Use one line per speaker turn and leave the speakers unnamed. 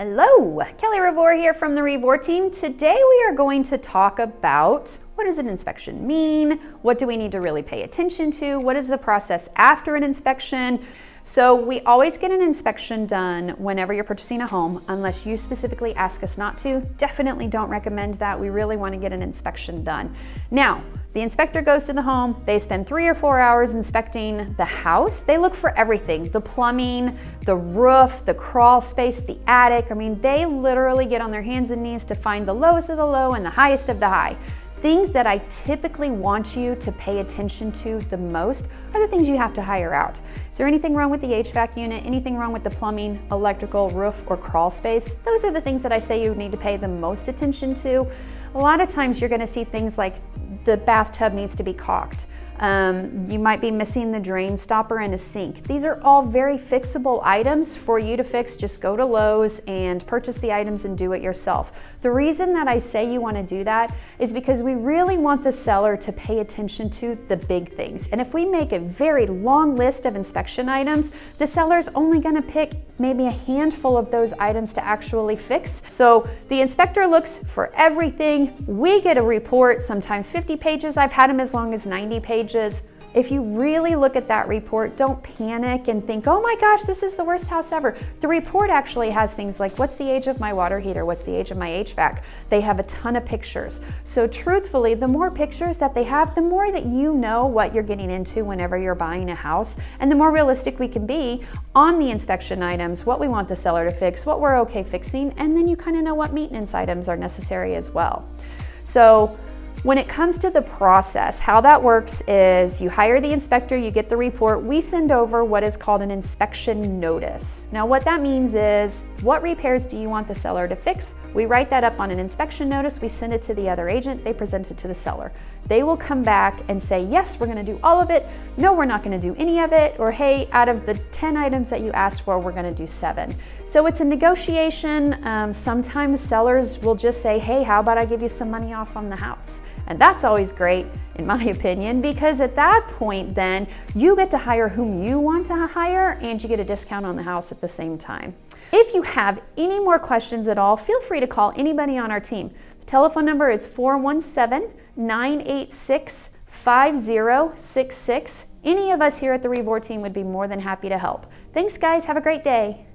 Hello, Kelly Revore here from the Revore team. Today we are going to talk about what does an inspection mean? What do we need to really pay attention to? What is the process after an inspection? So we always get an inspection done whenever you're purchasing a home, unless you specifically ask us not to. Definitely don't recommend that. We really want to get an inspection done. Now, the inspector goes to the home, they spend 3 or 4 hours inspecting the house. They look for everything, the plumbing, the roof, the crawl space, the attic. I mean, they literally get on their hands and knees to find the lowest of the low and the highest of the high. Things that I typically want you to pay attention to the most are the things you have to hire out. Is there anything wrong with the HVAC unit? Anything wrong with the plumbing, electrical, roof, or crawl space? Those are the things that I say you need to pay the most attention to. A lot of times you're gonna see things like the bathtub needs to be caulked. You might be missing the drain stopper in a sink. These are all very fixable items for you to fix. Just go to Lowe's and purchase the items and do it yourself. The reason that I say you want to do that is because we really want the seller to pay attention to the big things. And if we make a very long list of inspection items, the seller's only going to pick maybe a handful of those items to actually fix. So the inspector looks for everything. We get a report, sometimes 50 pages. I've had them as long as 90 pages. If you really look at that report, don't panic and think, oh my gosh, this is the worst house ever. The report actually has things like, what's the age of my water heater? What's the age of my HVAC? They have a ton of pictures. So truthfully, the more pictures that they have, the more that you know what you're getting into whenever you're buying a house, and the more realistic we can be on the inspection items, what we want the seller to fix, what we're okay fixing, and then you kind of know what maintenance items are necessary as well. So when it comes to the process, how that works is you hire the inspector, you get the report, we send over what is called an inspection notice. Now what that means is, what repairs do you want the seller to fix? We write that up on an inspection notice, we send it to the other agent, they present it to the seller. They will come back and say, yes, we're gonna do all of it, no, we're not gonna do any of it, or hey, out of the 10 items that you asked for, we're gonna do 7. So it's a negotiation. Sometimes sellers will just say, hey, how about I give you some money off on the house? And that's always great, in my opinion, because at that point, then you get to hire whom you want to hire and you get a discount on the house at the same time. If you have any more questions at all, feel free to call anybody on our team. The telephone number is 417-986-5066. Any of us here at the Revore team would be more than happy to help. Thanks, guys. Have a great day.